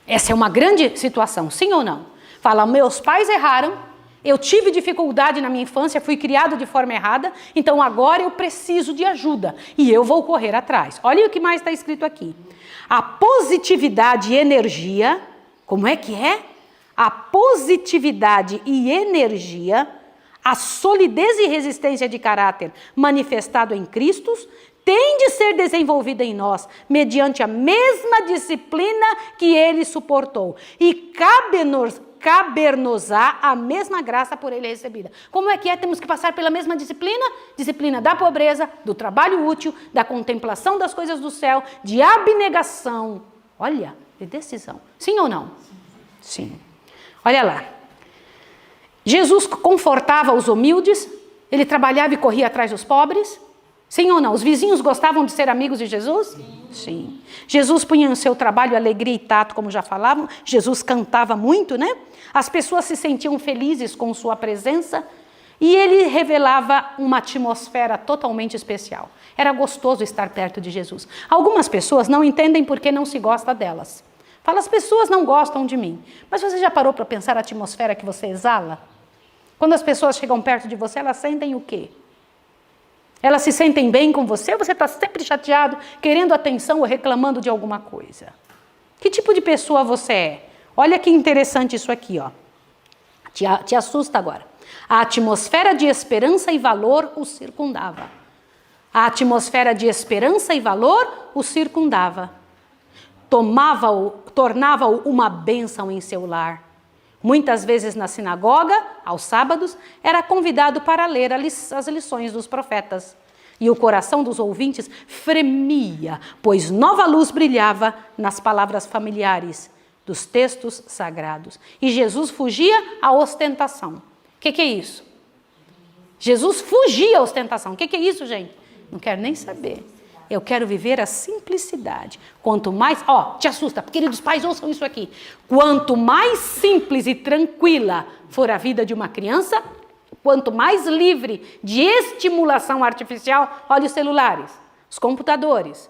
Essa é uma grande situação, sim ou não? Fala, meus pais erraram, eu tive dificuldade na minha infância, fui criado de forma errada, então agora eu preciso de ajuda e eu vou correr atrás. Olha o que mais está escrito aqui. A positividade e energia, como é que é? A positividade e energia, a solidez e resistência de caráter manifestado em Cristo, tem de ser desenvolvida em nós, mediante a mesma disciplina que ele suportou. E caber-nos-á a mesma graça por ele recebida. Como é que é? Temos que passar pela mesma disciplina? Disciplina da pobreza, do trabalho útil, da contemplação das coisas do céu, de abnegação. Olha, de decisão. Sim ou não? Sim. Olha lá. Jesus confortava os humildes, ele trabalhava e corria atrás dos pobres. Sim ou não? Os vizinhos gostavam de ser amigos de Jesus? Sim. Sim. Jesus punha no seu trabalho alegria e tato, como já falavam. Jesus cantava muito, né? As pessoas se sentiam felizes com sua presença e ele revelava uma atmosfera totalmente especial. Era gostoso estar perto de Jesus. Algumas pessoas não entendem porque não se gosta delas. Fala, as pessoas não gostam de mim. Mas você já parou para pensar a atmosfera que você exala? Quando as pessoas chegam perto de você, elas sentem o quê? Elas se sentem bem com você ou você está sempre chateado, querendo atenção ou reclamando de alguma coisa? Que tipo de pessoa você é? Olha que interessante isso aqui, ó. Te assusta agora. A atmosfera de esperança e valor o circundava. A atmosfera de esperança e valor o circundava. Tornava-o uma bênção em seu lar. Muitas vezes na sinagoga, aos sábados, era convidado para ler as lições dos profetas. E o coração dos ouvintes fremia, pois nova luz brilhava nas palavras familiares dos textos sagrados. E Jesus fugia à ostentação. O que é isso? Jesus fugia à ostentação. O que é isso, gente? Não quero nem saber. Eu quero viver a simplicidade. Quanto mais... te assusta. Queridos pais, ouçam isso aqui. Quanto mais simples e tranquila for a vida de uma criança, quanto mais livre de estimulação artificial, olha os celulares, os computadores.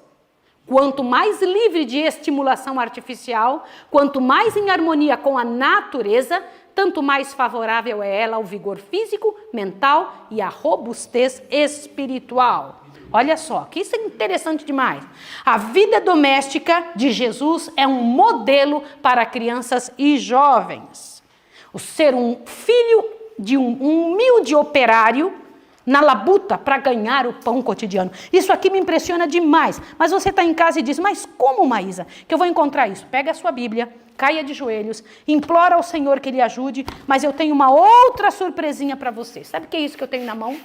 Quanto mais livre de estimulação artificial, quanto mais em harmonia com a natureza, tanto mais favorável é ela ao vigor físico, mental e à robustez espiritual. Olha só, que isso é interessante demais. A vida doméstica de Jesus é um modelo para crianças e jovens. O ser um filho de um humilde operário na labuta para ganhar o pão cotidiano. Isso aqui me impressiona demais. Mas você está em casa e diz, mas como, Maísa, que eu vou encontrar isso? Pega a sua Bíblia, caia de joelhos, implora ao Senhor que Ele ajude, mas eu tenho uma outra surpresinha para você. Sabe o que é isso que eu tenho na mão?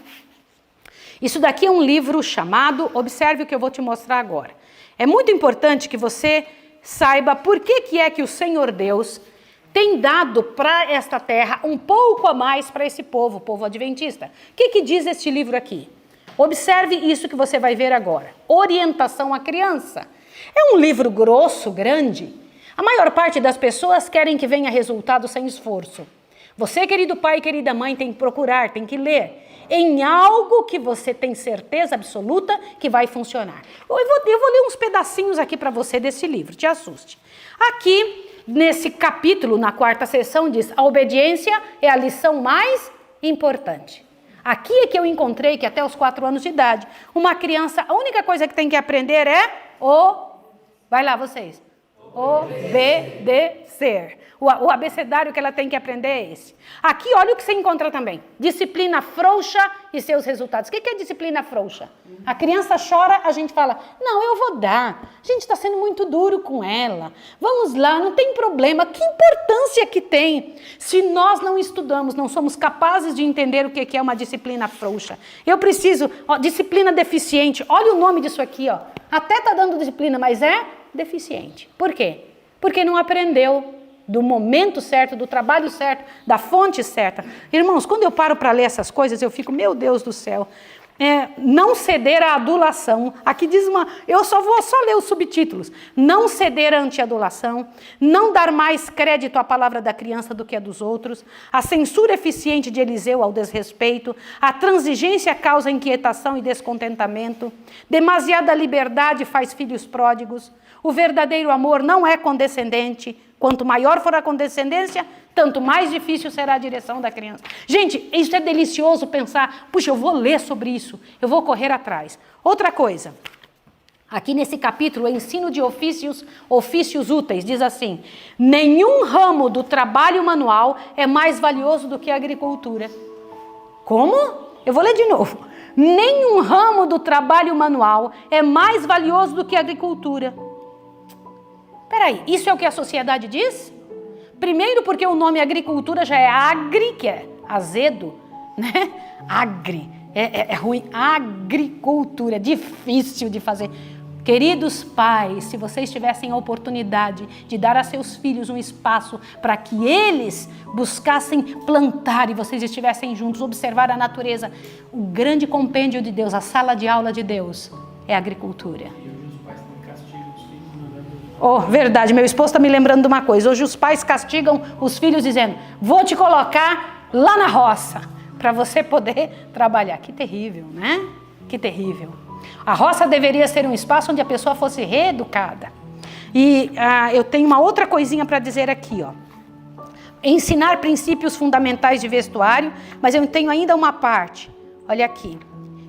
Isso daqui é um livro chamado, observe o que eu vou te mostrar agora. É muito importante que você saiba por que é que o Senhor Deus tem dado para esta terra um pouco a mais para esse povo, o povo adventista. O que diz este livro aqui? Observe isso que você vai ver agora. Orientação à criança. É um livro grosso, grande. A maior parte das pessoas querem que venha resultado sem esforço. Você, querido pai e querida mãe, tem que procurar, tem que ler em algo que você tem certeza absoluta que vai funcionar. Eu vou ler uns pedacinhos aqui para você desse livro, te assuste. Aqui, nesse capítulo, na 4ª sessão, diz: a obediência é a lição mais importante. Aqui é que eu encontrei que até os 4 anos de idade, uma criança, a única coisa que tem que aprender é vai lá vocês, obedecer. O abecedário que ela tem que aprender é esse. Aqui, olha o que você encontra também. Disciplina frouxa e seus resultados. O que é disciplina frouxa? A criança chora, a gente fala, não, eu vou dar. A gente está sendo muito duro com ela. Vamos lá, não tem problema. Que importância que tem? Se nós não estudamos, não somos capazes de entender o que é uma disciplina frouxa. Eu preciso, disciplina deficiente. Olha o nome disso aqui, ó. Até está dando disciplina, mas é deficiente. Por quê? Porque não aprendeu do momento certo, do trabalho certo, da fonte certa. Irmãos, quando eu paro para ler essas coisas, eu fico, meu Deus do céu, não ceder à adulação. Aqui diz eu vou só ler os subtítulos. Não ceder à anti-adulação, não dar mais crédito à palavra da criança do que a dos outros, a censura eficiente de Eliseu ao desrespeito, a transigência causa inquietação e descontentamento, demasiada liberdade faz filhos pródigos, o verdadeiro amor não é condescendente. Quanto maior for a condescendência, tanto mais difícil será a direção da criança. Gente, isso é delicioso pensar, puxa, eu vou ler sobre isso, eu vou correr atrás. Outra coisa, aqui nesse capítulo, o ensino de ofícios úteis, diz assim: nenhum ramo do trabalho manual é mais valioso do que a agricultura. Como? Eu vou ler de novo. Nenhum ramo do trabalho manual é mais valioso do que a agricultura. Peraí, isso é o que a sociedade diz? Primeiro porque o nome agricultura já é agri, que é azedo, né? Agri, é ruim. Agricultura, difícil de fazer. Queridos pais, se vocês tivessem a oportunidade de dar a seus filhos um espaço para que eles buscassem plantar e vocês estivessem juntos, observar a natureza, o grande compêndio de Deus, a sala de aula de Deus, é a agricultura. Oh, verdade, meu esposo está me lembrando de uma coisa. Hoje os pais castigam os filhos dizendo, vou te colocar lá na roça, para você poder trabalhar. Que terrível, né? Que terrível. A roça deveria ser um espaço onde a pessoa fosse reeducada. E eu tenho uma outra coisinha para dizer aqui, ó. Ensinar princípios fundamentais de vestuário, mas eu tenho ainda uma parte. Olha aqui.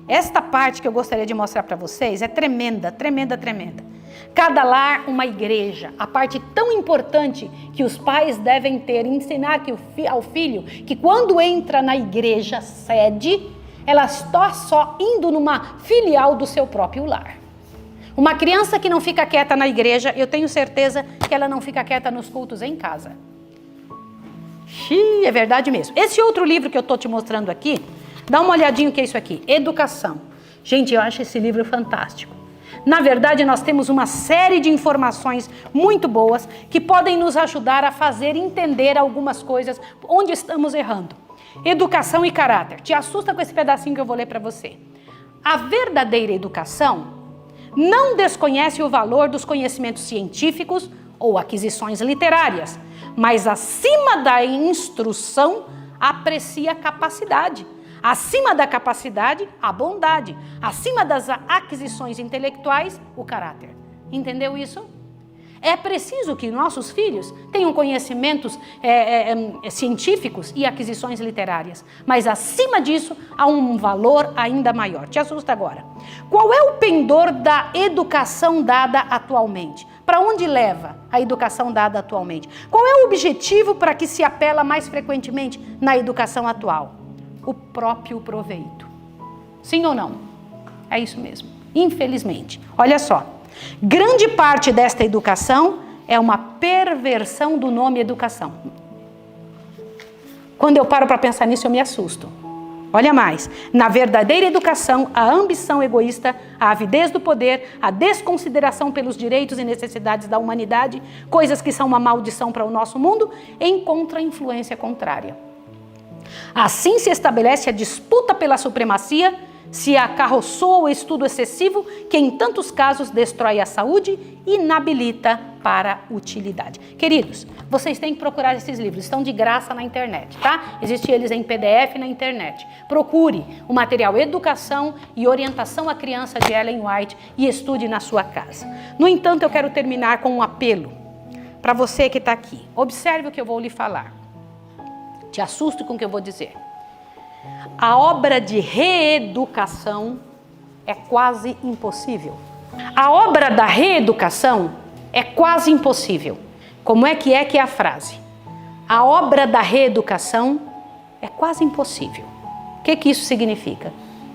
Esta parte que eu gostaria de mostrar para vocês é tremenda, tremenda, tremenda. Cada lar, uma igreja. A parte tão importante que os pais devem ter, ensinar ao filho que quando entra na igreja sede, ela está só indo numa filial do seu próprio lar. Uma criança que não fica quieta na igreja, eu tenho certeza que ela não fica quieta nos cultos em casa. É verdade mesmo. Esse outro livro que eu estou te mostrando aqui, dá uma olhadinha o que é isso aqui. Educação. Gente, eu acho esse livro fantástico. Na verdade, nós temos uma série de informações muito boas que podem nos ajudar a fazer entender algumas coisas onde estamos errando. Educação e caráter. Te assusta com esse pedacinho que eu vou ler para você. A verdadeira educação não desconhece o valor dos conhecimentos científicos ou aquisições literárias, mas acima da instrução aprecia a capacidade. Acima da capacidade, a bondade. Acima das aquisições intelectuais, o caráter. Entendeu isso? É preciso que nossos filhos tenham conhecimentos científicos e aquisições literárias. Mas acima disso, há um valor ainda maior. Te assusta agora. Qual é o pendor da educação dada atualmente? Para onde leva a educação dada atualmente? Qual é o objetivo para que se apela mais frequentemente na educação atual? O próprio proveito. Sim ou não? É isso mesmo. Infelizmente. Olha só. Grande parte desta educação é uma perversão do nome educação. Quando eu paro para pensar nisso, eu me assusto. Olha mais, na verdadeira educação, a ambição egoísta, a avidez do poder, a desconsideração pelos direitos e necessidades da humanidade, coisas que são uma maldição para o nosso mundo, encontra influência contrária. Assim se estabelece a disputa pela supremacia, se acarroçoa o estudo excessivo, que em tantos casos destrói a saúde e inabilita para a utilidade. Queridos, vocês têm que procurar esses livros, estão de graça na internet, tá? Existem eles em PDF na internet. Procure o material Educação e Orientação à Criança de Ellen White e estude na sua casa. No entanto, eu quero terminar com um apelo para você que está aqui. Observe o que eu vou lhe falar. Te assusto com o que eu vou dizer. A obra de reeducação é quase impossível. A obra da reeducação é quase impossível. Como é que é a frase? A obra da reeducação é quase impossível. O que isso significa?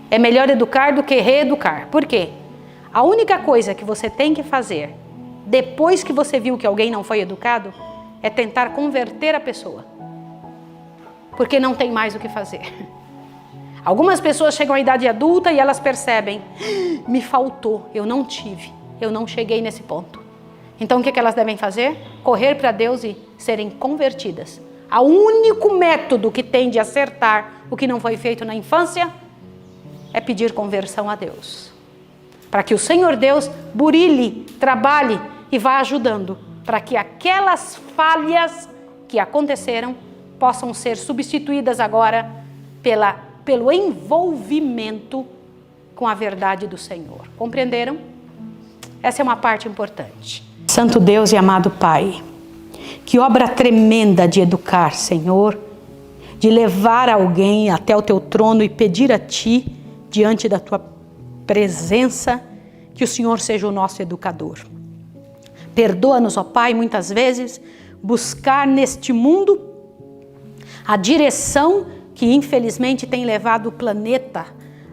É melhor educar do que reeducar. Por quê? A única coisa que você tem que fazer depois que você viu que alguém não foi educado é tentar converter a pessoa. Porque não tem mais o que fazer. Algumas pessoas chegam à idade adulta e elas percebem, me faltou, eu não tive, eu não cheguei nesse ponto. Então o que elas devem fazer? Correr para Deus e serem convertidas. O único método que tem de acertar o que não foi feito na infância é pedir conversão a Deus. Para que o Senhor Deus burile, trabalhe e vá ajudando, para que aquelas falhas que aconteceram possam ser substituídas agora pelo envolvimento com a verdade do Senhor. Compreenderam? Essa é uma parte importante. Santo Deus e amado Pai, que obra tremenda de educar, Senhor, de levar alguém até o teu trono e pedir a Ti, diante da Tua presença, que o Senhor seja o nosso educador. Perdoa-nos, ó Pai, muitas vezes, buscar neste mundo a direção que infelizmente tem levado o planeta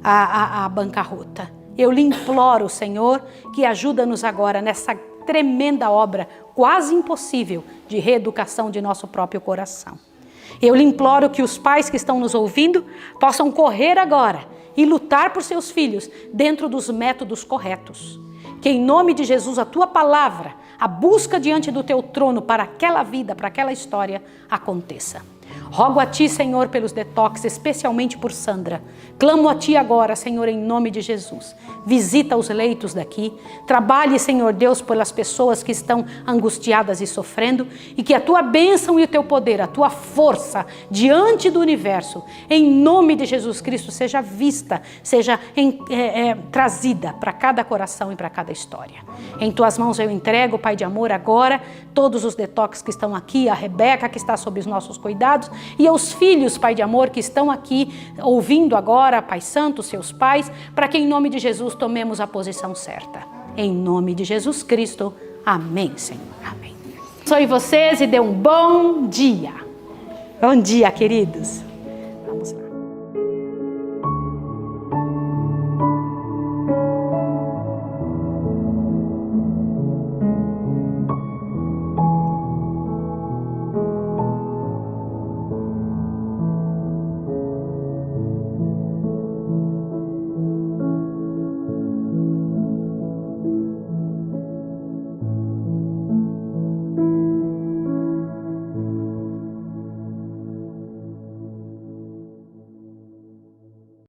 à bancarrota. Eu lhe imploro, Senhor, que ajuda-nos agora nessa tremenda obra, quase impossível, de reeducação de nosso próprio coração. Eu lhe imploro que os pais que estão nos ouvindo possam correr agora e lutar por seus filhos dentro dos métodos corretos. Que em nome de Jesus a Tua palavra, a busca diante do Teu trono para aquela vida, para aquela história, aconteça. Rogo a Ti, Senhor, pelos detox, especialmente por Sandra. Clamo a Ti agora, Senhor, em nome de Jesus. Visita os leitos daqui. Trabalhe, Senhor Deus, pelas pessoas que estão angustiadas e sofrendo. E que a Tua bênção e o Teu poder, a Tua força diante do universo, em nome de Jesus Cristo, seja vista, seja trazida para cada coração e para cada história. Em Tuas mãos eu entrego, Pai de amor, agora todos os detox que estão aqui, a Rebeca que está sob os nossos cuidados, e aos filhos, Pai de amor, que estão aqui ouvindo agora, Pai Santo, seus pais, para que em nome de Jesus tomemos a posição certa. Em nome de Jesus Cristo. Amém, Senhor. Amém. Abençoe vocês e dê um bom dia. Bom dia, queridos.